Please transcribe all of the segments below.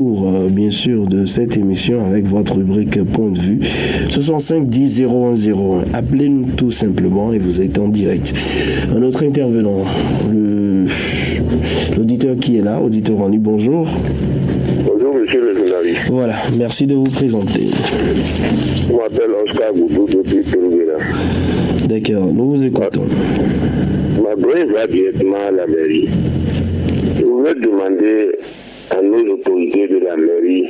Bien sûr, de cette émission avec votre rubrique Point de vue. 65 10 01 01. Appelez-nous tout simplement et vous êtes en direct. Un autre intervenant, l'auditeur qui est là, auditeur en ligne, bonjour. Bonjour, monsieur le journaliste. Voilà, merci de vous présenter. Je m'appelle Oscar Goudou depuis Pérouguera. D'accord, nous vous écoutons. Ma brève va directement à la mairie. Je voulais demander à nos autorités de la mairie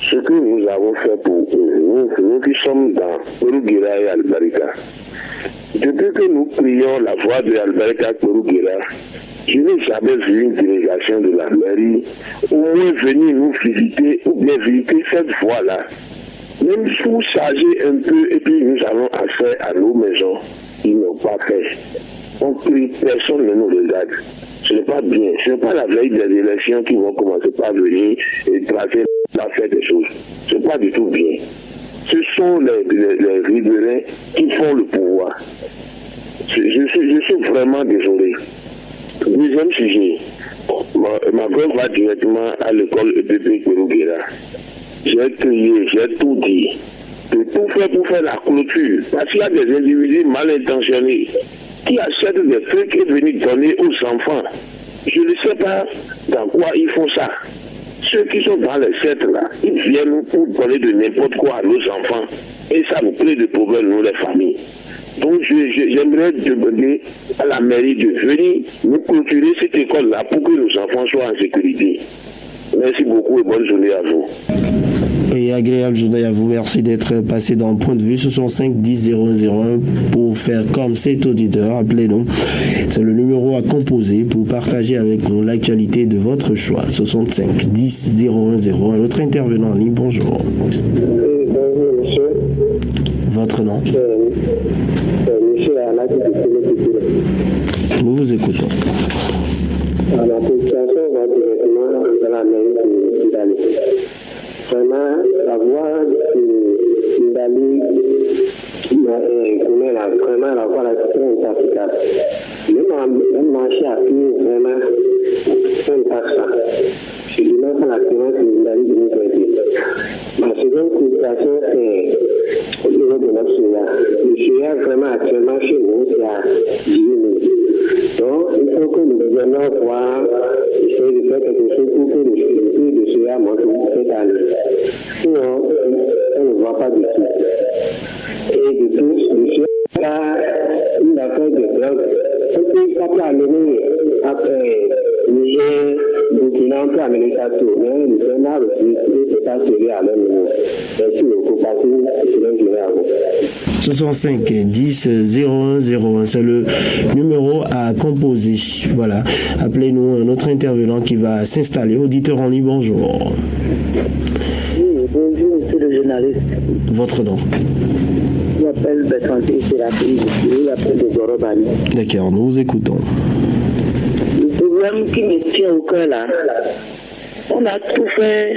ce que nous avons fait pour eux, nous qui sommes dans Pérouguera et Albarika. Depuis que nous prions la voix de Albarika Pérouguera, je n'ai jamais vu une délégation de la mairie au moins venir nous visiter ou bien visiter cette voie-là. Même si vous chargez un peu et puis nous avons accès à nos maisons, ils n'ont pas fait. On prie, personne ne nous regarde. Ce n'est pas bien. Ce n'est pas la veille des élections qui vont commencer par venir et tracer l'affaire des choses. Ce n'est pas du tout bien. Ce sont les riverains qui font le pouvoir. Je suis vraiment désolé. Deuxième sujet. Ma grève va directement à l'école EPP Pérouguera. J'ai crié, j'ai tout dit. De tout faire pour faire la clôture. Parce qu'il y a des individus mal intentionnés qui achètent des trucs et viennent donner aux enfants. Je ne sais pas dans quoi ils font ça. Ceux qui sont dans les sectes là, ils viennent pour donner de n'importe quoi à nos enfants. Et ça nous crée des problèmes, nous les familles. Donc j'aimerais demander à la mairie de venir nous clôturer cette école-là pour que nos enfants soient en sécurité. Merci beaucoup et bonne journée à vous. Et agréable journée à vous. Merci d'être passé dans le Point de vue 65 10 001 pour faire comme cet auditeur. Appelez-nous. C'est le numéro à composer pour partager avec nous l'actualité de votre choix. 65 10 01 01. Notre intervenant en ligne, bonjour. Bonjour monsieur. Votre nom? Monsieur Aladi de Télé. Nous vous écoutons. La population va directement dans la mairie d'Ali. Vraiment, la voix de Dali, vraiment la voix est très efficace. Même marché à pied, vraiment, c'est un pas ça. Je demande à la présence de Dali de nous aider. Ma seconde préoccupation, c'est au niveau de notre Soya. Le Soya, vraiment, actuellement, chez nous, c'est à 10 000. Donc, il faut que nous puissions voir, essayer de faire quelque chose pour que le prix de Soya monte cette année. Sinon, on ne voit pas du tout. Et de plus, le Soya a une affaire de drogue. Ça peut amener après Niger, Burkina, on peut amener ça tout. Mais le Sénat aussi, c'est pas sérieux à même niveau. Merci beaucoup. Passez une bonne journée à vous. 65 10 01 01, c'est le numéro à composer. Voilà. Appelez-nous un autre intervenant qui va s'installer. Auditeur en ligne, bonjour. Oui, bonjour, monsieur le journaliste. Votre nom? Je m'appelle Bertrand Thérapie, je m'appelle de Gorobani. D'accord, nous vous écoutons. Le problème qui me tient au cœur là, on a tout fait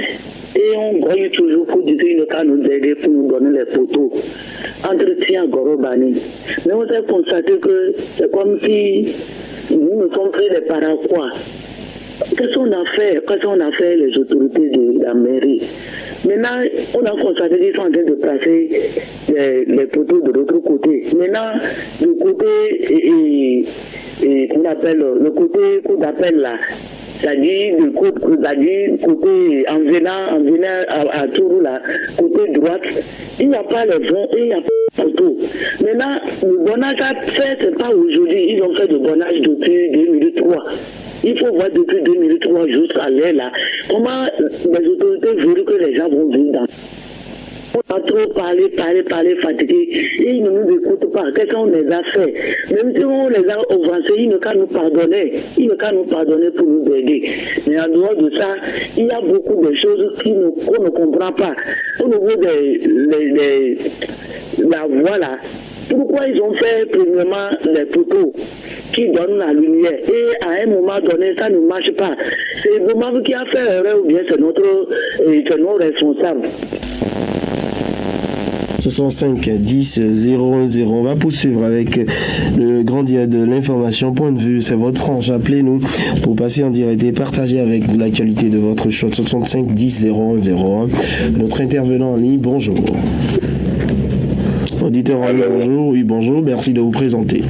et on grogne toujours pour dire qu'il ne peut nous aider pour nous donner les poteaux. Entretien à Gorobani. Mais on s'est constaté que c'est comme si nous nous sommes pris les paraquois. Qu'est-ce qu'on a fait les autorités de la mairie? Maintenant, on a constaté qu'ils sont en train de placer les poteaux de l'autre côté. Maintenant, le côté, qu'on appelle, le côté qu'on appelle là, c'est-à-dire côté en venant à Tourou là, côté droite, il n'y a pas les vents et il n'y a pas de poteaux. Maintenant, le bonnage a fait, c'est pas aujourd'hui, ils ont fait le bonnage depuis 2003. Il faut voir depuis 2003 jusqu'à l'heure là, comment les autorités veulent que les gens vont vivre dans. On a trop parlé, fatigué, et ils ne nous écoutent pas. Qu'est-ce qu'on les a fait? Même si on les a offensés, ils ne peuvent nous pardonner. Ils ne peuvent nous pardonner pour nous aider. Mais en dehors de ça, il y a beaucoup de choses qu'on ne comprend pas. Au niveau de la voie là, pourquoi ils ont fait premièrement les poteaux qui donnent la lumière et à un moment donné ça ne marche pas. C'est le moment qui a fait erreur ou bien c'est nos responsables. 65 10 010. On va poursuivre avec le grand dia de l'information. Point de vue, c'est votre tranche. Appelez-nous pour passer en direct et partager avec vous l'actualité de votre choix. 65 10 001. Notre intervenant en ligne, bonjour. Auditeur en ligne, bonjour. Oui, bonjour. Merci de vous présenter.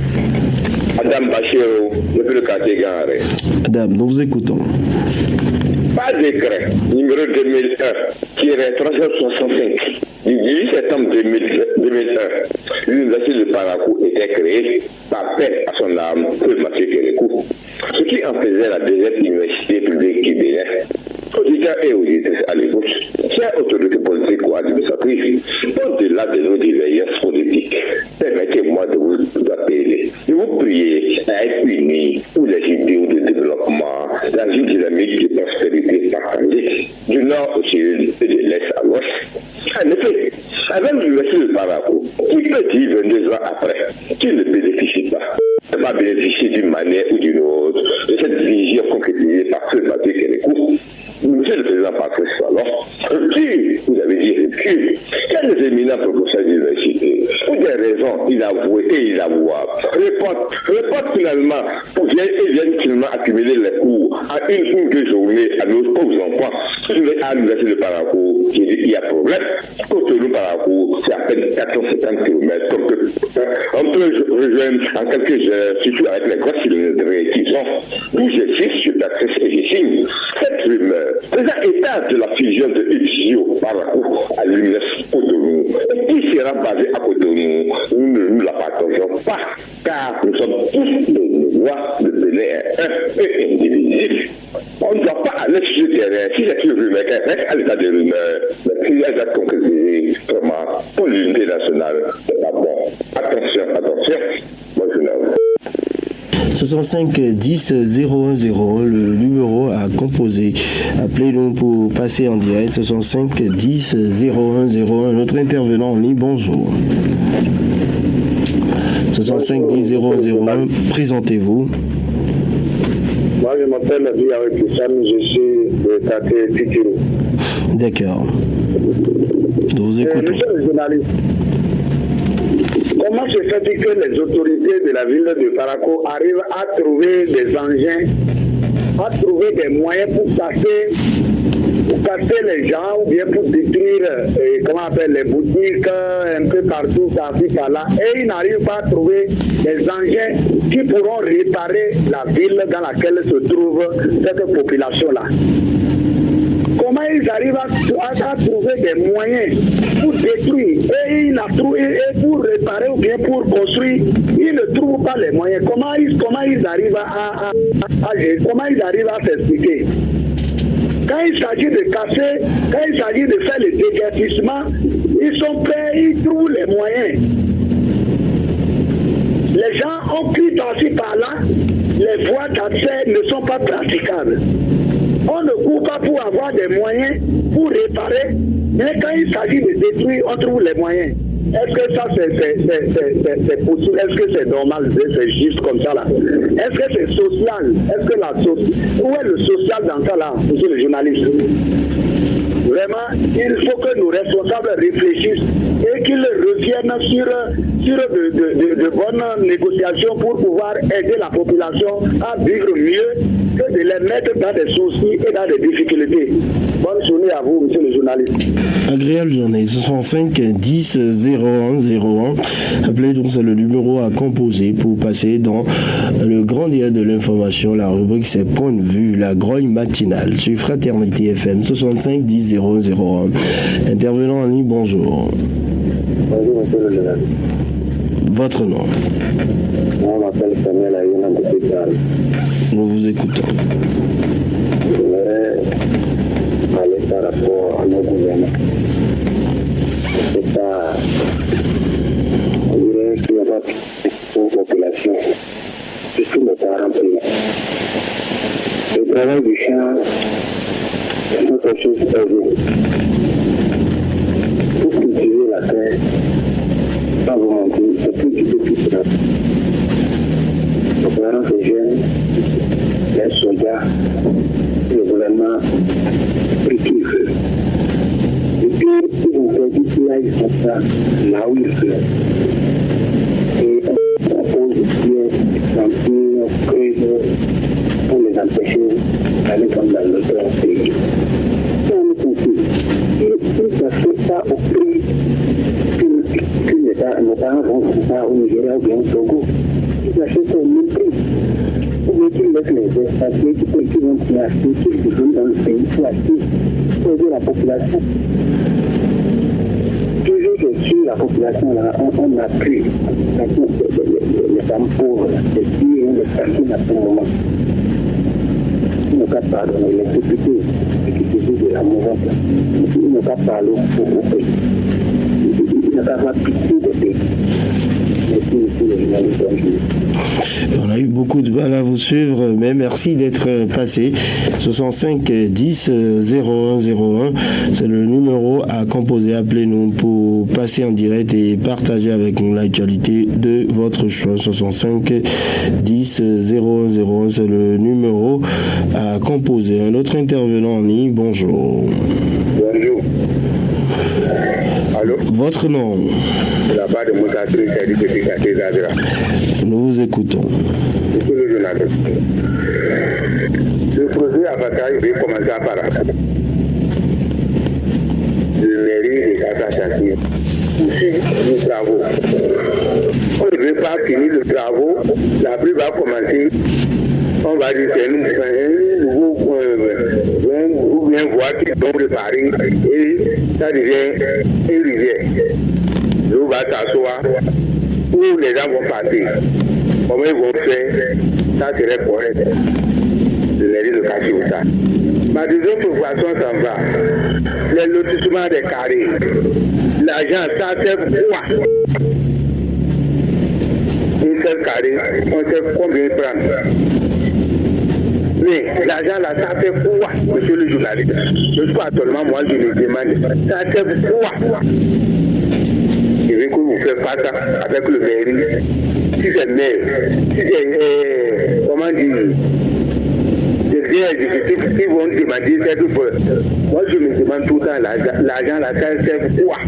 Adam Bachero, depuis le quartier Gare. Adam, nous vous écoutons. Par décret numéro 2001-365 du 18 septembre 2001, l'université de Parakou était créée par paix à son âme, Feu Mathieu Kérékou, ce qui en faisait la deuxième université publique qui bénait. Auditeurs et auditrices à l'écoute, chers autorités politiques ou administratrices, au-delà de nos divergences politiques, permettez-moi de vous appeler, de vous prier à être unis pour les idéaux de développement dans une dynamique de prospérité partagée du nord au sud et de l'est à l'ouest. En effet, avec l'université de Parakou, qui peut dire 22 ans après qu'il ne bénéficie pas bénéficier d'une manière ou d'une autre de cette vision concrétisée par Feu Mathieu Kérékou. Monsieur le Président Patrice Talon, qui, vous avez dit, recule, quels éminents professeurs d'université, pour des raisons inavouées et inavouables, reportent finalement, viennent finalement accumuler les cours à une ou deux journées à nos pauvres enfants, à l'université de Parakou, qui dit qu'il y a problème. Cotonou Parakou, c'est à peine 450 km, donc on peut rejoindre en quelques heures, surtout avec les grosses cylindrées qu'ils ont. D'où je cite sur Patrice et je signe cette rumeur. Faisant état de la fusion de UPSIO Parakou à l'université Cotonou, et qui sera basé à Cotonou, nous ne nous la partageons pas, car nous sommes tous de droit de donner un et indivisible. On ne doit pas aller sur le terrain, si c'est une rumeur, qu'elle reste à l'état de rumeur, mais si elle va concrétiser vraiment pour l'unité nationale, c'est pas bon. Attention, bonne journée. 65 10 0101, le numéro à composer. Appelez-nous pour passer en direct. 65 10 0101. Notre intervenant en ligne, bonjour. 65 10 001, présentez-vous. Moi, je m'appelle Biawe Kissam, je suis de quartier Tikiro. D'accord. Nous vous écoutons. Monsieur le journaliste, comment se fait-il que les autorités de la ville de Parakou arrivent à trouver des engins, à trouver des moyens pour casser les gens ou bien pour détruire les boutiques un peu partout, par-là, et ils n'arrivent pas à trouver des engins qui pourront réparer la ville dans laquelle se trouve cette population-là? Comment ils arrivent à trouver des moyens pour détruire et pour réparer ou bien pour construire? Ils ne trouvent pas les moyens. Comment ils arrivent comment ils arrivent à s'expliquer? Quand il s'agit de casser, quand il s'agit de faire le déguerpissement, ils sont prêts, ils trouvent les moyens. Les gens ont pris par-ci par-là, les voies d'accès ne sont pas praticables. On ne court pas pour avoir des moyens pour réparer, mais quand il s'agit de détruire, on trouve les moyens. Est-ce que ça c'est possible? Est-ce que c'est normal? C'est juste comme ça là? Est-ce que c'est social? Est-ce que où est le social dans ça là, monsieur le journaliste? Vraiment, il faut que nos responsables réfléchissent et qu'ils reviennent sur de bonnes négociations pour pouvoir aider la population à vivre mieux que de les mettre dans des soucis et dans des difficultés. Bonne journée à vous, monsieur le journaliste. Agréable journée. 65 10 0101. Appelez donc, c'est le numéro à composer pour passer dans le grand dia de l'information. La rubrique, c'est Point de vue, la grogne matinale sur Fraternité FM. 65 10 001. Intervenant en ligne, bonjour. Bonjour, monsieur le journaliste. Votre nom? Moi, je m'appelle Samuel Ayuna de Pétal. Nous vous écoutons. Je voudrais parler par rapport à nos gouvernements. C'est pas. On dirait qu'il n'y a pas pour population, surtout nos parents privés. Le travail du champ, c'est quelque chose d'aisé. Pour cultiver la terre, sans vous mentir, c'est plus du tout plus grave. Nos parents sont jeunes, les soldats, le gouvernement pris qu'il veut. Et puis, ils ont perdu qu'il a ils font ça là où ils veulent. Et on pose des centaines, pour les empêcher d'aller comme dans notre pays. Ça nous confie. Ils ça fait ça au prix que nos parents vont faire ça au Nigeria ou bien au Togo. Ils achètent ça au même prix. Ou bien qu'ils laissent les expatriés qui vont acheter, qui viennent dans le pays pour acheter, pour aider la population. Toujours sur la population, là, on a pris les femmes pauvres, les filles et les personnes à ce moment. Il ne peut pas pardonner les députés qui se disent de la mouvance. Il ne peut pas parler au pays. Il ne peut pas avoir pitié des pays. On a eu beaucoup de mal à vous suivre, mais merci d'être passé. 65 10 01 01, c'est le numéro à composer. Appelez-nous pour passer en direct et partager avec nous l'actualité de votre choix. 65 10 01 01, c'est le numéro à composer. Un autre intervenant en ligne, bonjour. Bonjour. Allô? Votre nom? La part de Moussa Tri, c'est du petit quartier d'Adra. Nous vous écoutons. Monsieur le journaliste. Le projet à bataille va commencer par le mairie de Kaka-Chaki. Aussi, les travaux. On ne veut pas finir le travaux. La pluie va commencer. On va dire que c'est un nouveau ou bien voie qui tombe de Paris et ça devient une rivière. L'eau va s'asseoir où les gens vont passer. Comment ils vont faire? Ça serait correct. Je l'ai dit de cacher ça. Ma deuxième préoccupation s'en va. Les lotissements des carrés. L'argent, ça sert quoi? Une seule carré, on sait combien prendre. Mais l'argent là, ça fait quoi, monsieur le journaliste? Je suis pas seulement moi, je me demande. Ça fait quoi? Je veux que vous faites pas ça avec le mairie. Si c'est maire, si c'est, comment dire, des biens exécutifs qui vont demander cette chose. Moi, je me demande tout le temps, l'argent là, ça sert quoi?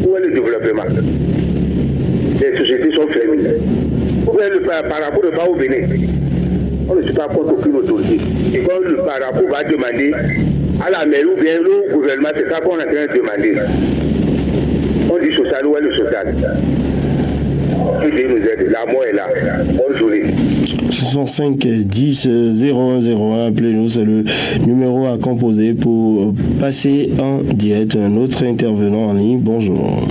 Où est le développement? Les sociétés sont fermées. Par rapport au pas au Bénin, on ne suit pas contre aucune autorité. Et quand le parapluie va demander à la mairie ou bien le gouvernement, c'est ça qu'on est en train de demander. On dit social, où est le social? Qui nous aide? La mort est là. Bonne journée. 65 10 01 01, appelez-nous, c'est le numéro à composer pour passer en direct. Un autre intervenant en ligne, bonjour.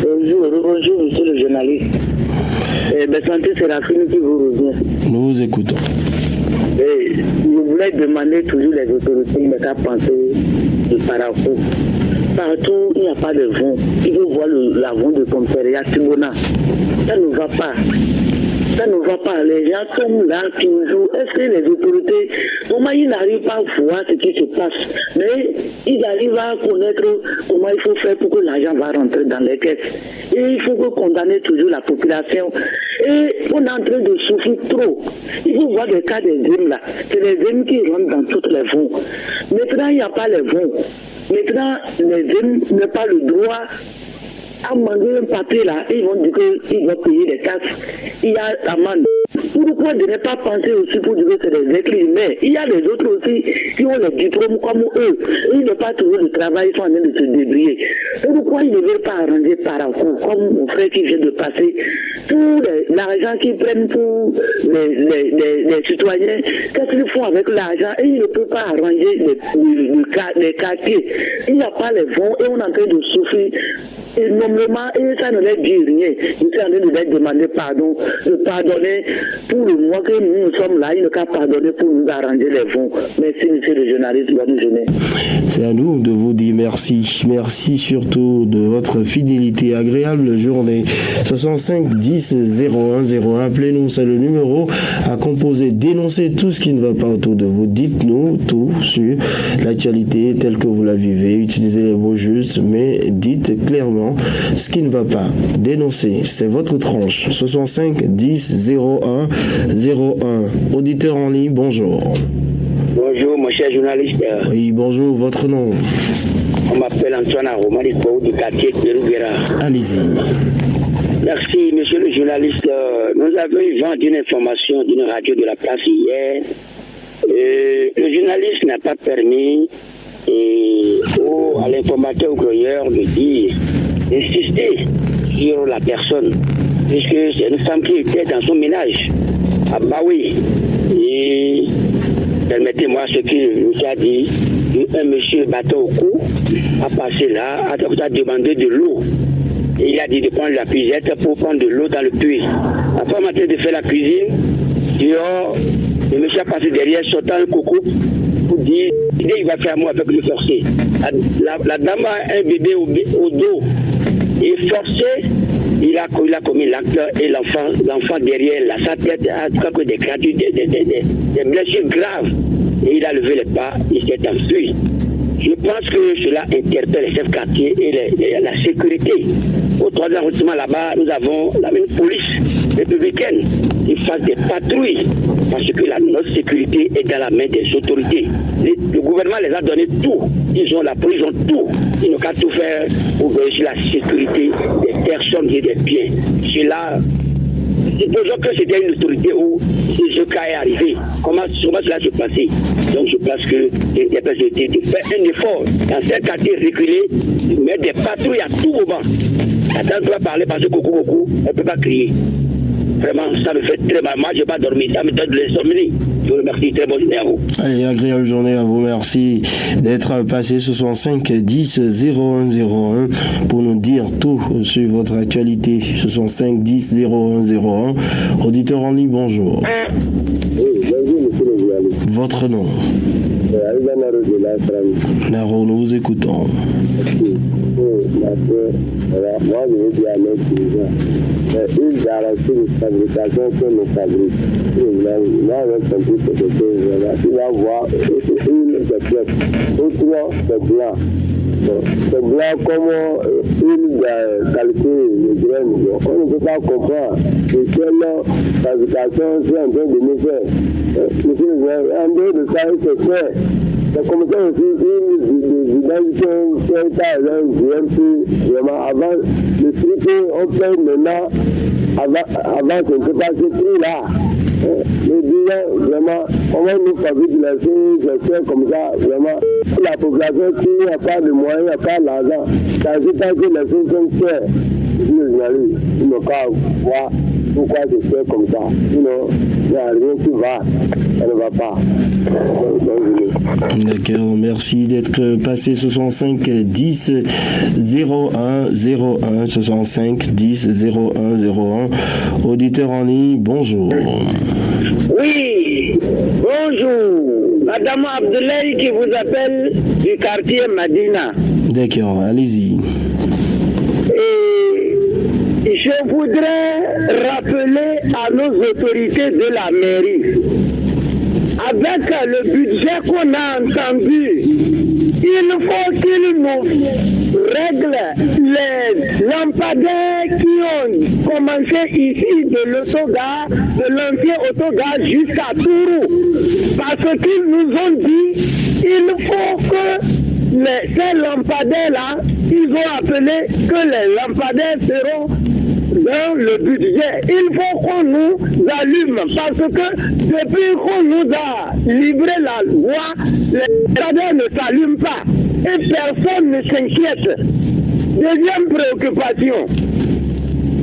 Bonjour, monsieur le journaliste. Santé Séraphine qui vous revient. Nous vous écoutons. Je voulais demander toujours les autorités de qu'à penser du parapluie. Partout, il n'y a pas de vent. Il faut voir l'avant de commissariat Tibona. Ça ne va pas. Ça ne va pas. Les gens sont là toujours. Est-ce que les autorités, comment ils n'arrivent pas à voir ce qui se passe? Mais ils arrivent à connaître comment il faut faire pour que l'argent va rentrer dans les caisses. Et il faut condamner toujours la population. Et on est en train de souffrir trop. Il faut voir des cas des hommes là. C'est les hommes qui rentrent dans toutes les fonds. Maintenant, il n'y a pas les fonds. Maintenant, les hommes n'ont pas le droit à manger un papier là, ils vont dire qu'ils vont payer des taxes. Il y a amende. Pourquoi de ne pas penser aussi pour dire que c'est des êtres humains? Il y a des autres aussi qui ont les diplômes comme eux. Ils n'ont pas toujours le travail, ils sont en train de se débrouiller. Pourquoi ils ne veulent pas arranger par rapport, comme mon frère qui vient de passer, tout l'argent qu'ils prennent pour les citoyens, qu'est-ce qu'ils font avec l'argent? Et ils ne peuvent pas arranger les quartiers. Il n'y a pas les fonds et on est en train de souffrir énormément et ça ne leur dit rien. Je suis en train de leur demander pardon, de pardonner pour le mois que nous sommes là, il ne peut pas pardonner pour nous arranger les fonds. Merci, monsieur le journaliste, bonne journée. C'est à nous de vous dire merci. Merci surtout de votre fidélité. Agréable journée. 65 10 01 01. Appelez-nous, c'est le numéro à composer. Dénoncez tout ce qui ne va pas autour de vous. Dites-nous tout sur l'actualité telle que vous la vivez. Utilisez les mots justes, mais dites clairement ce qui ne va pas. Dénoncez, c'est votre tranche. 65 10 01 01. Auditeur en ligne, bonjour. Bonjour, mon cher journaliste. Oui, bonjour, votre nom? On m'appelle Antoine Aromanico du quartier de Rouguera. Allez-y. Merci, monsieur le journaliste. Nous avons eu vent d'une information d'une radio de la place hier. Le journaliste n'a pas permis à l'informateur ou croyeur d'insister sur la personne, puisque c'est une femme qui était dans son ménage à Baoui. Et permettez-moi ce qu'il nous a dit, un monsieur bateau au cou a passé là, a demandé de l'eau. Et il a dit de prendre la cuisette pour prendre de l'eau dans le puits. Après, on m'a dit de faire la cuisine. Dehors, le monsieur a passé derrière, sortant le coucou, pour dire il va faire moi avec le forcé. La dame a un bébé au dos. Et forcé, il a commis l'acte et l'enfant derrière, sa tête a des blessures graves. Et il a levé les pas, il s'est enfui. Je pense que cela interpelle les chefs quartiers et la sécurité. Au 3e arrondissement là-bas, nous avons la même police républicaine qui fasse des patrouilles parce que notre sécurité est dans la main des autorités. Le gouvernement les a donné tout. Ils ont la police, ils ont tout. Ils n'ont qu'à tout faire pour vérifier la sécurité des personnes et des biens. Cela, supposons que c'était une autorité où ce cas est arrivé. Comment cela se passait? Donc je pense que l'interpelle de faire un effort dans ces quartiers reculés, de mettre des patrouilles à tout moment. Attends, tu vas parler parce que beaucoup, elle ne peut pas crier. Vraiment, ça me fait très mal. Moi, je n'ai pas dormi. Ça me donne de l'insomnie. Je vous remercie. Très bonne journée à vous. Allez, agréable journée à vous. Merci d'être passé 65 10 0101 pour nous dire tout sur votre actualité. 65 10 0101. Auditeur en ligne, bonjour. Oui, bonjour, monsieur le journaliste. Votre nom? Naro, nous vous écoutons. Moi, je veux dire à notre président, une garantie de fabrication que nous fabriquons. Moi, avec son petit secrétaire, il va voir une des pièces. Autrement, c'est blanc. C'est blanc comme il calcule les graines. On ne peut pas comprendre de quelle fabrication c'est en train de nous faire. Monsieur le président, en dehors de ça, il se fait. C'est comme ça aussi une identité vraiment avant le prix qu'on paye maintenant, avant que ce pas ce prix-là. Les bilans, vraiment, on va nous fabriquer les choses comme ça, vraiment. La population qui n'a pas de moyens, n'a pas d'argent, ça ne veut pas que les choses sont chères. Il ne faut pas voir pourquoi c'est fait comme ça. Sinon, il n'y a rien qui va, ça ne va pas. D'accord, merci d'être passé 65 10 01 01 65 10 01 01. Auditeur en ligne, bonjour. Oui, bonjour. Madame Abdoulaye qui vous appelle du quartier Madina. D'accord, allez-y. Et je voudrais rappeler à nos autorités de la mairie, avec le budget qu'on a entendu, il faut qu'ils nous règlent les lampadaires qui ont commencé ici de l'autogare, de l'ancien autogare jusqu'à Tourou. Parce qu'ils nous ont dit, il faut que ces lampadaires-là, ils ont appelé que les lampadaires seront dans le budget. Il faut qu'on nous allume parce que depuis qu'on nous a livré la voie, les lampadaires ne s'allument pas et personne ne s'inquiète. Deuxième préoccupation,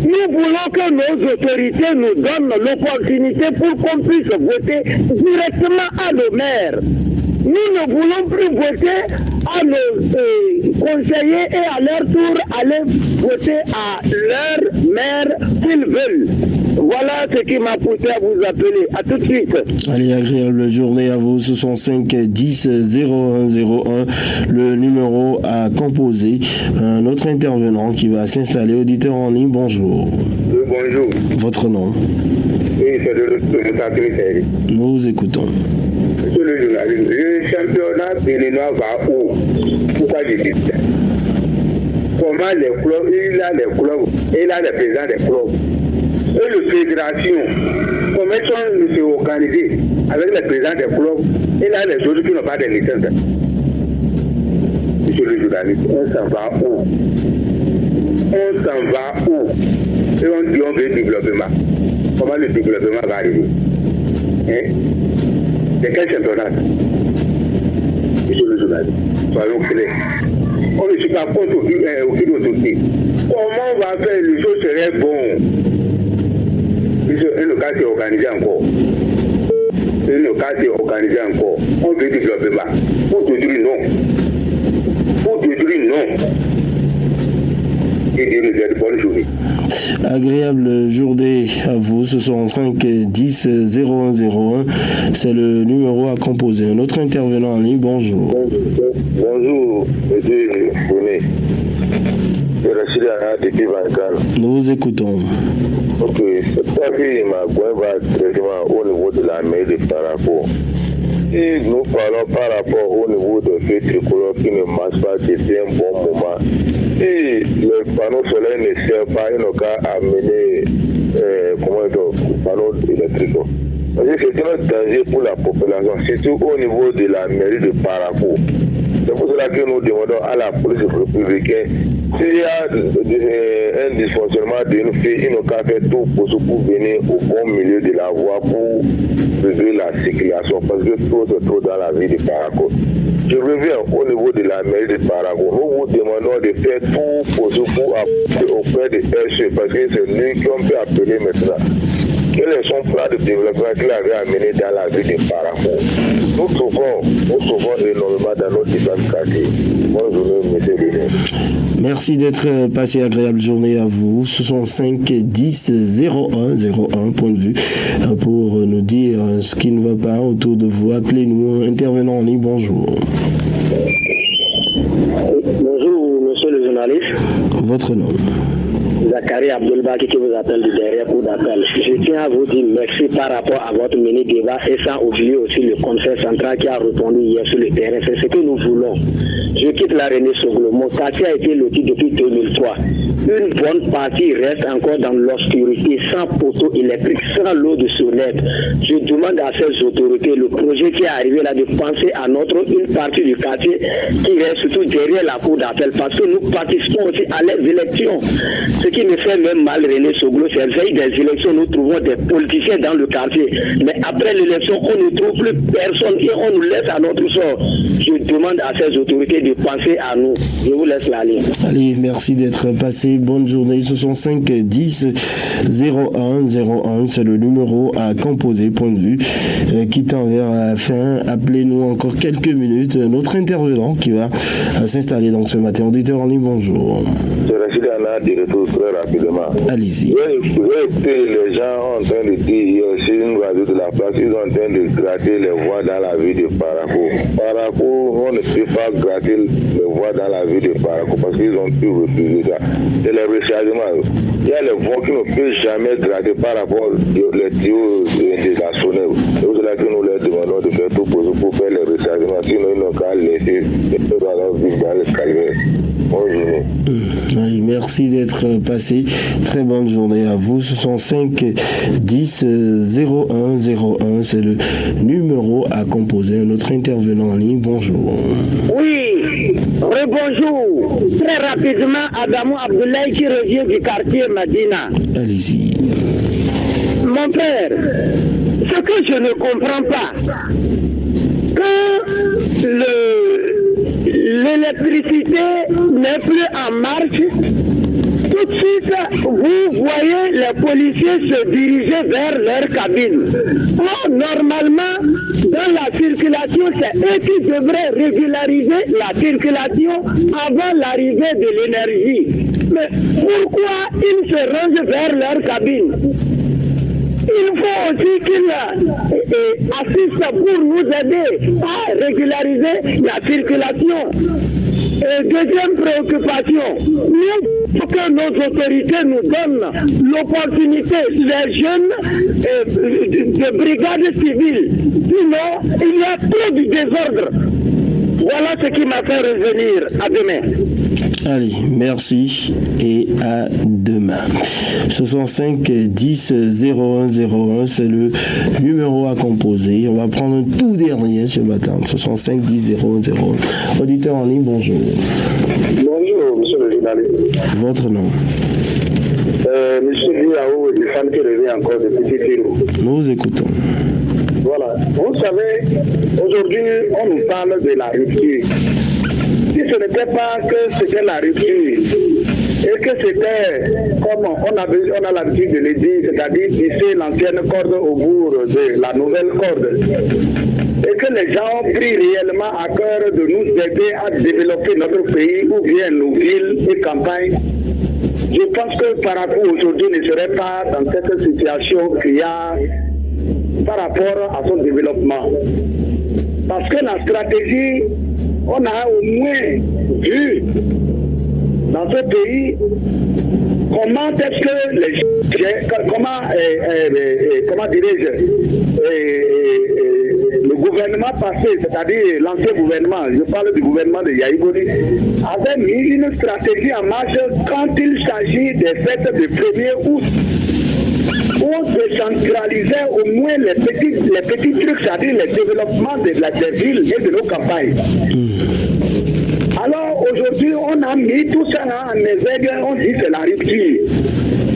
nous voulons que nos autorités nous donnent l'opportunité pour qu'on puisse voter directement à nos maires. Nous ne voulons plus voter à nos conseillers et à leur tour aller voter à leur maire qu'ils veulent. Voilà ce qui m'a poussé à vous appeler. À tout de suite. Allez, agréable journée à vous. 65 10 0101, le numéro à composer. Un autre intervenant qui va s'installer. Auditeur en ligne, bonjour. Bonjour. Votre nom? Oui, c'est le Sacré-Cœur. Nous vous écoutons. Monsieur le journaliste, le championnat béninois va où? Pourquoi je dis ça? Comment les clubs, il a les clubs, il a les présidents des clubs. Et la fédération, comment ils sont organisés avec les présidents des clubs, il a les autres qui n'ont pas de licence. Monsieur les journalistes, on s'en va où? On s'en va où? Et on dit on veut développement. Comment le développement va arriver? Hein? C'est quel championnat? Monsieur le journaliste, soyons clairs. On ne suit pas contre aucune autorité. Comment on va faire? Les choses seraient bonnes. Et le cas s'est organisé encore. On veut développement. Pour te dire non. Et dire de bonne journée. Agréable journée à vous. Ce sont 5 10 0101. C'est le numéro à composer. Un autre intervenant en ligne. Bonjour. Bonjour, monsieur René. Nous vous écoutons. Ok, c'est pas que ma boîte va directement au niveau de la mairie de Paraco. Si nous parlons par rapport au niveau de faits tricolores qui ne marchent pas depuis un bon moment, et le panneau solaire ne sert pas, il n'a qu'à amener panneau électrique. Parce que c'est un danger pour la population, surtout au niveau de la mairie de Paraco. C'est pour cela que nous demandons à la police républicaine, s'il y a un dysfonctionnement d'une fille, ils n'ont qu'à faire tout pour venir au bon milieu de la voie pour réduire la circulation, parce que tout est trop dans la ville de Paraco. Je reviens au niveau de la mairie de Paraco. Nous vous demandons de faire tout pour appeler auprès de RC, parce que c'est lui qu'on peut appeler maintenant. Quel est son plan de développement qu'il avait amené dans la ville de Paraco? Nous trouvons énormément dans notre différents quartiers. Bonne journée, monsieur Léné. Merci d'être passé. Agréable journée à vous. Ce sont 5 10 0101 point de vue pour nous dire ce qui ne va pas autour de vous. Appelez-nous. Intervenant en ligne. Bonjour. Bonjour, monsieur le journaliste. Votre nom? Zachary Abdelbaki qui vous appelle du derrière pour d'appel. Je tiens à vous dire merci par rapport à votre mini-débat et sans oublier aussi le conseil central qui a répondu hier sur le terrain. C'est ce que nous voulons. Je quitte la René Soglo. Mon quartier a été loti depuis 2003. Une bonne partie reste encore dans l'obscurité, sans poteau électrique, sans l'eau de sonnette. Je demande à ces autorités, le projet qui est arrivé là, de penser à une partie du quartier qui reste surtout derrière la cour d'appel, parce que nous participons aussi à les élections. Ce qui me fait même mal, René Soglo, c'est la veille des élections, nous trouvons des politiciens dans le quartier. Mais après l'élection, on ne trouve plus personne et on nous laisse à notre sort. Je demande à ces autorités de penser à nous. Je vous laisse la ligne. Allez, merci d'être passé. Bonne journée. Ce sont 5 10 0101. C'est le numéro à composer. Point de vue qui tend vers la fin. Appelez-nous encore quelques minutes. Notre intervenant qui va s'installer donc ce matin. Auditeur en ligne, bonjour. Je reste de retour très rapidement. Allez-y. Les gens ont en train de dire c'est une radio de la place, ils sont en train de gratter les voies dans la ville de Paraco. On ne peut pas gratter les voies dans la ville de Paraco parce qu'ils ont pu refuser ça. C'est les rechargements. Il y a les voies qui ne peuvent jamais gratter par rapport aux tuyaux de la sonnette. C'est pour cela que nous leur demandons de faire tout pour faire les rechargements. Sinon, ils n'ont qu'à laisser les gens dans les calvaires. Bonne journée. Allez, merci d'être passé. Très bonne journée à vous. Ce sont 5 10 0101. C'est le numéro à composer. Un autre intervenant en ligne. Bonjour. Oui, rebonjour. Très rapidement, Adamou Abdoulaye qui revient du quartier Madina. Allez-y. Mon père, ce que je ne comprends pas, quand l'électricité n'est plus en marche, tout de suite, vous voyez les policiers se diriger vers leur cabine. Or, normalement, dans la circulation, c'est eux qui devraient régulariser la circulation avant l'arrivée de l'énergie. Mais pourquoi ils se rangent vers leur cabine? Il faut aussi qu'ils assistent pour nous aider à régulariser la circulation. Et deuxième préoccupation, il faut que nos autorités nous donnent l'opportunité, les jeunes de brigades civiles. Sinon, il y a trop de désordre. Voilà ce qui m'a fait revenir. À demain. Allez, merci et à demain. 65 10 01 01, c'est le numéro à composer. On va prendre un tout dernier ce matin. 65 10 01 01. Auditeur en ligne, bonjour. Bonjour, monsieur le journaliste. Votre nom? Monsieur Liao, des femmes qui revient encore de petits films. Nous vous écoutons. Voilà. Vous savez, aujourd'hui, on nous parle de la rupture. Si ce n'était pas que c'était la rupture, et que c'était, comme on a l'habitude de le dire, c'est-à-dire tisser l'ancienne corde au bout de la nouvelle corde, et que les gens ont pris réellement à cœur de nous aider à développer notre pays, ou bien nos villes et campagnes, je pense que Parakou aujourd'hui ne serait pas dans cette situation qu'il y a par rapport à son développement. Parce que la stratégie, on a au moins vu dans ce pays comment est-ce que comment dirais-je, le gouvernement passé, c'est-à-dire l'ancien gouvernement, je parle du gouvernement de Yahya Boni, avait mis une stratégie en marche quand il s'agit des fêtes de 1er août. On décentralisait au moins les petits trucs, c'est-à-dire le développement des villes et de nos campagnes. Alors aujourd'hui, on a mis tout ça en éveil, on dit que c'est la rupture.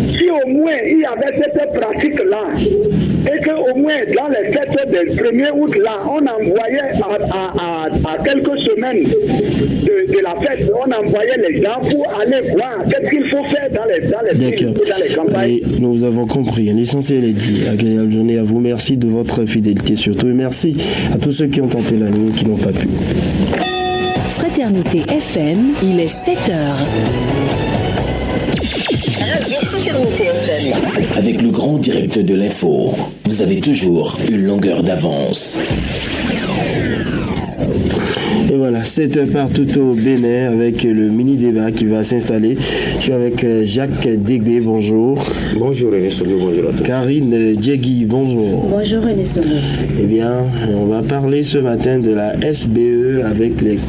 Si au moins il y avait cette pratique-là, et qu'au moins dans les fêtes du 1er août, là, on envoyait à quelques semaines de la fête, on envoyait les gens pour aller voir qu'est-ce qu'il faut faire dans les villes et dans les campagnes. Et nous avons compris. L'essentiel est dit. Agréable journée à vous. Merci de votre fidélité surtout. Et merci à tous ceux qui ont tenté la nuit et qui n'ont pas pu. Fraternité FM, il est 7h. Radio Fraternité FM. Avec le grand direct de l'info, vous avez toujours une longueur d'avance. Et voilà, 7h partout au Bénin avec le mini-débat qui va s'installer. Je suis avec Jacques Degbé, bonjour. Bonjour René Sogo, bonjour à tous. Karine Djegui, bonjour. Bonjour René Sogo. Eh bien, on va parler ce matin de la SBE avec les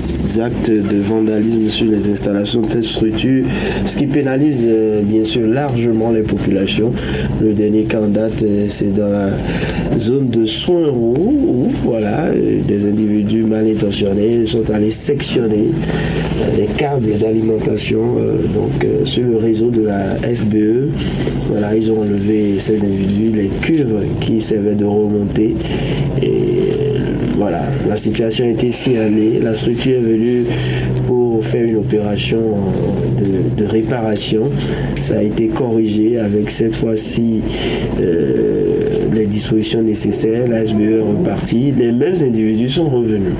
actes de vandalisme sur les installations de cette structure, ce qui pénalise bien sûr largement les populations. Le dernier cas en date, c'est dans la zone de Soinroux où voilà, des individus mal intentionnés sont allés sectionner les câbles d'alimentation sur le réseau de la SBE. Voilà, ils ont enlevé ces individus, les cuves qui servaient de remontée. Et voilà, la situation a été signalée. La structure est venue pour faire une opération de réparation. Ça a été corrigé avec cette fois-ci les dispositions nécessaires. La SBE est repartie. Les mêmes individus sont revenus.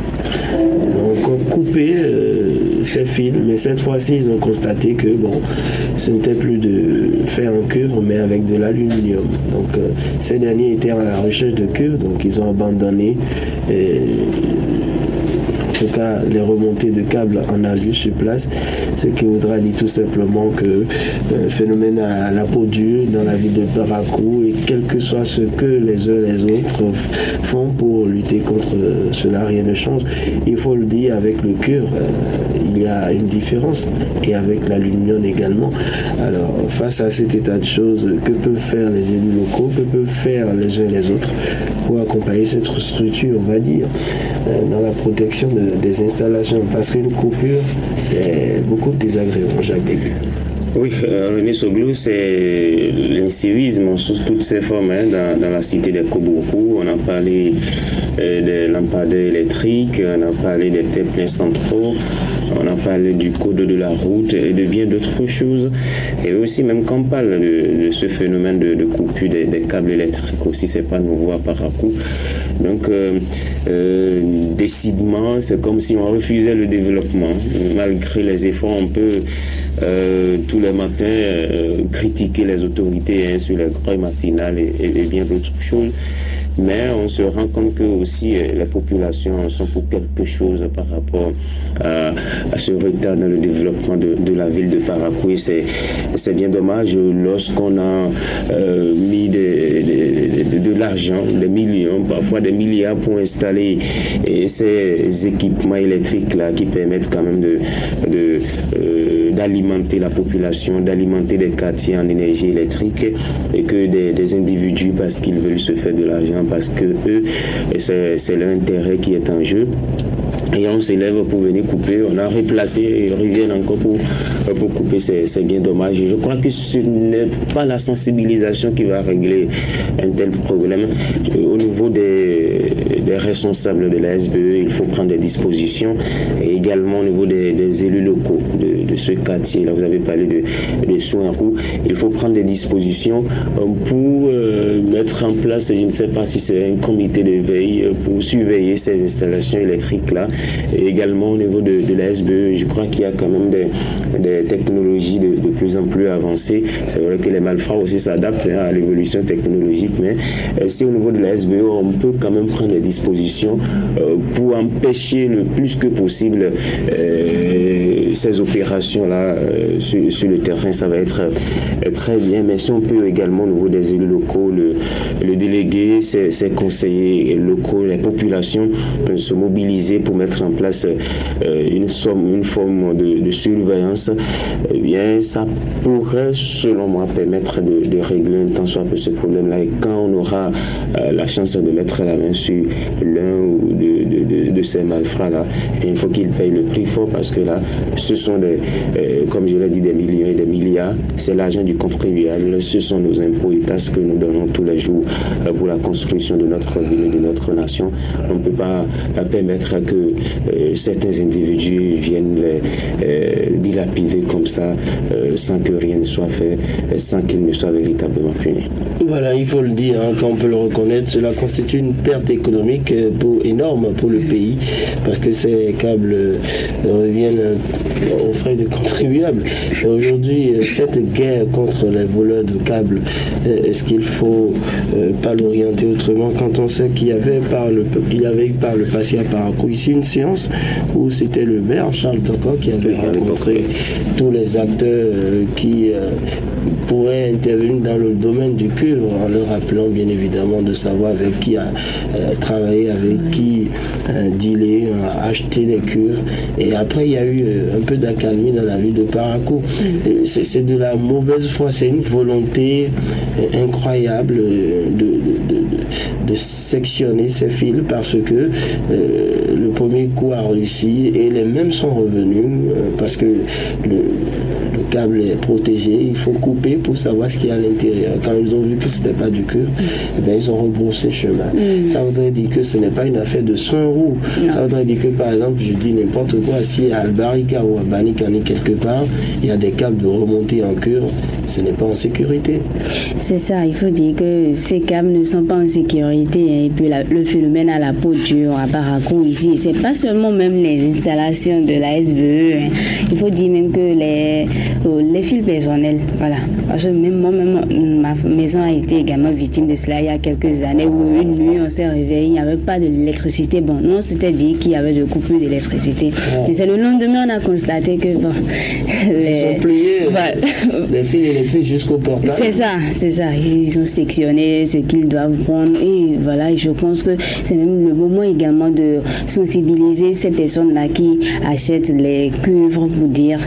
Ils ont encore coupé ces fils, mais cette fois-ci, ils ont constaté que ce n'était plus de fer en cuivre, mais avec de l'aluminium. Donc, ces derniers étaient à la recherche de cuivre, donc ils ont abandonné. En tout cas, les remontées de câbles en alu sur place, ce qui voudra dire tout simplement que le phénomène à la peau dure dans la ville de Parakou, et quel que soit ce que les uns et les autres font pour lutter contre cela, rien ne change. Il faut le dire, avec le cuivre, il y a une différence, et avec l'aluminium également. Alors, face à cet état de choses, que peuvent faire les élus locaux, que peuvent faire les uns et les autres pour accompagner cette structure, on va dire, dans la protection des installations, parce qu'une coupure, c'est beaucoup de désagréments, Jacques Degbé. Oui, René Soglou, c'est l'incivisme sous toutes ses formes dans la cité des Koboko. On a parlé des lampadaires électriques, on a parlé des téplins centraux, on a parlé du code de la route et de bien d'autres choses. Et aussi, même quand on parle de ce phénomène de coupure des câbles électriques aussi, c'est pas nouveau à Parakou. Donc, décidément, c'est comme si on refusait le développement. Malgré les efforts, on peut tous les matins critiquer les autorités sur les grèves matinales et bien d'autres choses. mais on se rend compte que aussi les populations sont pour quelque chose par rapport à ce retard dans le développement de la ville de Parakou. C'est bien dommage lorsqu'on a mis de l'argent, des millions, parfois des milliards pour installer ces équipements électriques là qui permettent quand même d'alimenter la population, d'alimenter des quartiers en énergie électrique, et que des individus, parce qu'ils veulent se faire de l'argent, parce que eux, c'est leur intérêt qui est en jeu, et on s'élève pour venir couper, on a replacé et ils reviennent encore pour couper, c'est bien dommage. Je crois que ce n'est pas la sensibilisation qui va régler un tel problème. Au niveau des responsables de la SBE, il faut prendre des dispositions, et également au niveau des élus locaux de ce quartier. Là, vous avez parlé de Souinkou. Il faut prendre des dispositions pour mettre en place, je ne sais pas si c'est un comité de veille pour surveiller ces installations électriques-là. Et également au niveau de la SBE, je crois qu'il y a quand même des technologies de plus en plus avancées. C'est vrai que les malfrats aussi s'adaptent à l'évolution technologique, mais si au niveau de la SBE, on peut quand même prendre des dispositions pour empêcher le plus que possible ces opérations-là sur le terrain, ça va être très bien. Mais si on peut également au niveau des élus locaux, le délégué, ses conseillers locaux, les populations se mobiliser pour mettre en place une forme de surveillance, eh bien ça pourrait selon moi permettre de régler un tant soit peu ce problème-là. Et quand on aura la chance de mettre la main sur l'un ou de ces malfrats-là, il faut qu'ils payent le prix fort, parce que là ce sont comme je l'ai dit, des millions et des milliards, c'est l'argent du contribuable, ce sont nos impôts et taxes que nous donnons tous les jours pour la construction de notre ville et de notre nation. On ne peut pas permettre que certains individus viennent dilapider comme ça sans que rien ne soit fait, sans qu'ils ne soient véritablement punis. Voilà, il faut le dire, quand on peut le reconnaître, cela constitue une perte économique énorme pour le pays, parce que ces câbles reviennent aux frais de contribuables. Et aujourd'hui, cette guerre contre les voleurs de câbles, est-ce qu'il faut pas l'orienter autrement, quand on sait qu'il y avait par le passé à Parakou ici une séance où c'était le maire Charles Toko qui avait rencontré tous les acteurs qui pourraient intervenir dans le domaine du cuivre, en leur rappelant bien évidemment de savoir avec qui travailler, avec qui dealer, acheter des cuivres. Et après il y a eu un peu d'accalmie dans la ville de Parakou. C'est de la mauvaise foi, c'est une volonté incroyable de sectionner ces fils, parce que le premier coup a réussi et les mêmes sont revenus parce que le câble est protégé, il faut couper pour savoir ce qu'il y a à l'intérieur. Quand ils ont vu que c'était pas du cuivre, ils ont rebroussé chemin. Ça voudrait dire que ce n'est pas une affaire de 100 roues. Ça voudrait dire que, par exemple, je dis n'importe quoi, si à Albarika ou à Banikani quelque part, il y a des câbles de remontée en cuivre, ce n'est pas en sécurité. C'est ça, il faut dire que ces câbles ne sont pas en sécurité. Et puis le phénomène à la peau dure à Parakou ici, c'est pas seulement même les installations de la SBE. Il faut dire même que les fils personnels, voilà. Parce que même moi, ma maison a été également victime de cela il y a quelques années, où une nuit on s'est réveillé, il n'y avait pas d'électricité. Bon, nous on s'était dit qu'il y avait de coupures d'électricité. Mais c'est le lendemain on a constaté que ils sont pliés, les fils électriques jusqu'au portail. C'est ça. Ils ont sectionné ce qu'ils doivent prendre. Et voilà, je pense que c'est même le moment également de sensibiliser ces personnes-là qui achètent les cuivres, pour dire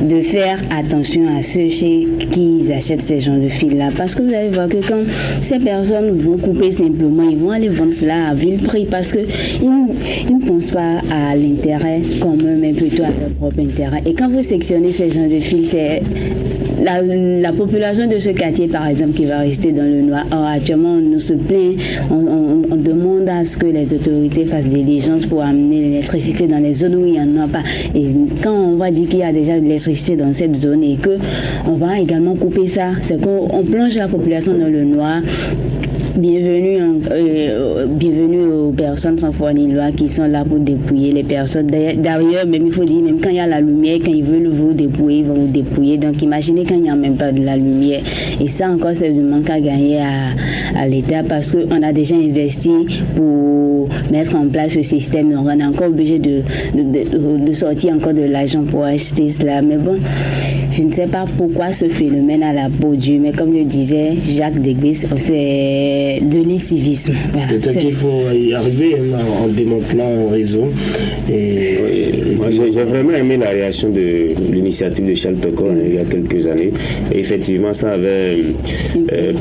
de faire attention à ceux qui achètent ces genres de fils-là. Parce que vous allez voir que quand ces personnes vont couper simplement, ils vont aller vendre cela à vil prix, parce qu'ils ne pensent pas à l'intérêt commun, mais plutôt à leur propre intérêt. Et quand vous sectionnez ces genres de fils, c'est la population de ce quartier, par exemple, qui va rester dans le noir. Or, actuellement, on nous se plaint, on demande à ce que les autorités fassent des diligences pour amener l'électricité dans les zones où il n'y en a pas. Et quand on va dire qu'il y a déjà de l'électricité dans cette zone et qu'on va également couper ça, c'est qu'on plonge la population dans le noir. bienvenue aux personnes sans foi ni loi qui sont là pour dépouiller les personnes. D'ailleurs, même il faut dire, même quand il y a la lumière, quand ils veulent vous dépouiller, ils vont vous dépouiller. Donc imaginez quand il n'y a même pas de la lumière. Et ça encore, c'est du manque à gagner à l'État parce qu'on a déjà investi pour mettre en place ce système. Donc on est encore obligé de sortir encore de l'argent pour acheter cela. Mais bon, je ne sais pas pourquoi ce phénomène à la peau dure, mais comme le disait Jacques Degbis, c'est de l'incivisme. Voilà. Peut-être qu'il faut y arriver en démantelant un réseau. Moi, j'ai vraiment aimé la réaction de l'initiative de Charles Tokor il y a quelques années. Et effectivement, ça avait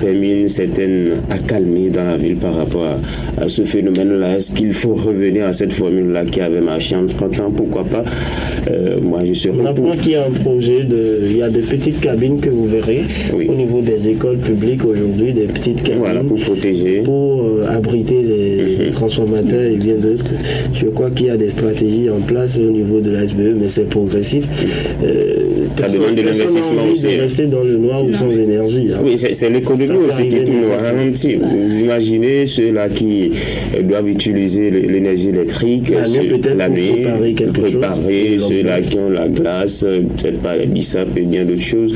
permis une certaine accalmie dans la ville par rapport à ce phénomène-là. Est-ce qu'il faut revenir à cette formule-là qui avait marché entre temps? Pourquoi pas? Moi, je suis on apprend qu'il y a un projet il y a des petites cabines que vous verrez au niveau des écoles publiques aujourd'hui, des petites cabines pour protéger, pour abriter les transformateurs et bien d'autres. Je crois qu'il y a des stratégies en place au niveau de la SBE, mais c'est progressif. Ça demande de l'investissement aussi. De rester dans le noir ou sans énergie. Hein. Oui, c'est l'économie aussi qui tourne au ralenti. Vous imaginez ceux-là qui doivent utiliser l'énergie électrique la nuit, préparer ceux-là qui ont la glace, peut-être pas les bissap et bien d'autres choses,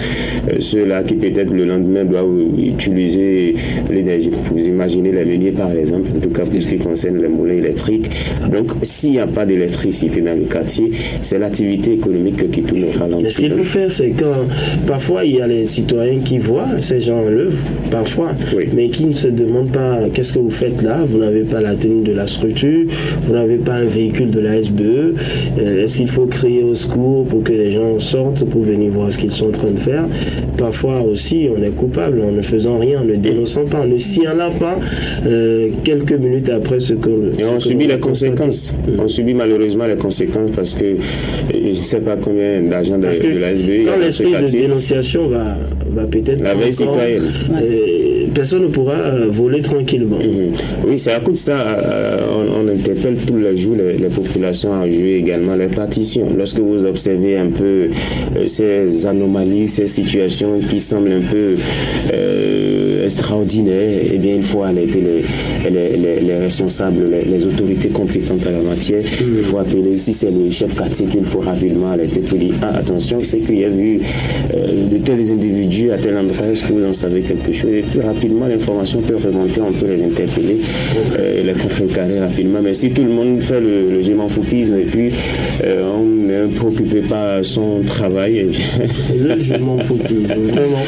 ceux-là qui peut-être le lendemain doivent utiliser l'énergie. Vous imaginez les meuniers par exemple, en tout cas pour ce qui concerne les moulins électriques. Donc s'il n'y a pas d'électricité dans le quartier, c'est l'activité économique qui tourne au ralenti. Mais ce qu'il faut faire, c'est quand parfois il y a les citoyens qui voient ces gens en l'œuvre, parfois, mais qui ne se demandent pas qu'est-ce que vous faites là, vous n'avez pas la tenue de la structure, vous n'avez pas un véhicule de la SBE, est-ce qu'il faut crier au secours pour que les gens sortent pour venir voir ce qu'ils sont en train de faire? Parfois aussi, on est coupable en ne faisant rien, en ne dénonçant pas, en ne signalant pas quelques minutes après ce que... Et on subit les conséquences. On subit malheureusement les conséquences parce que je ne sais pas combien d'argent de la SBE... Quand l'esprit de dénonciation va peut-être... La veille citoyenne. Personne ne pourra voler tranquillement. Oui, c'est à cause de ça, on interpelle tous les jours les populations à jouer également les partitions. Lorsque vous observez un peu ces anomalies, ces situations qui semblent un peu extraordinaires, eh bien il faut alerter les responsables, les autorités compétentes en la matière. Il faut appeler, si c'est le chef quartier qu'il faut rapidement alerter pour dire attention, c'est qu'il y a vu de tels individus à tel endroit, est-ce que vous en savez quelque chose? Et puis rapidement l'information peut remonter, on peut les interpeller et les contrecarrer rapidement. Mais si tout le monde fait le je m'en foutisme et puis on ne préoccupe pas son travail, le je m'en foutisme, vraiment.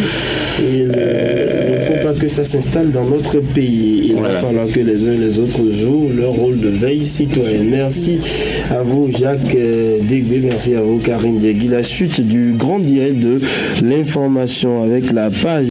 Il ne faut pas que ça s'installe dans notre pays. Il va falloir que les uns et les autres jouent leur rôle de veille citoyenne. Merci à vous Jacques Degbé, merci à vous Karine Diegui. La suite du grand direct de l'information avec la page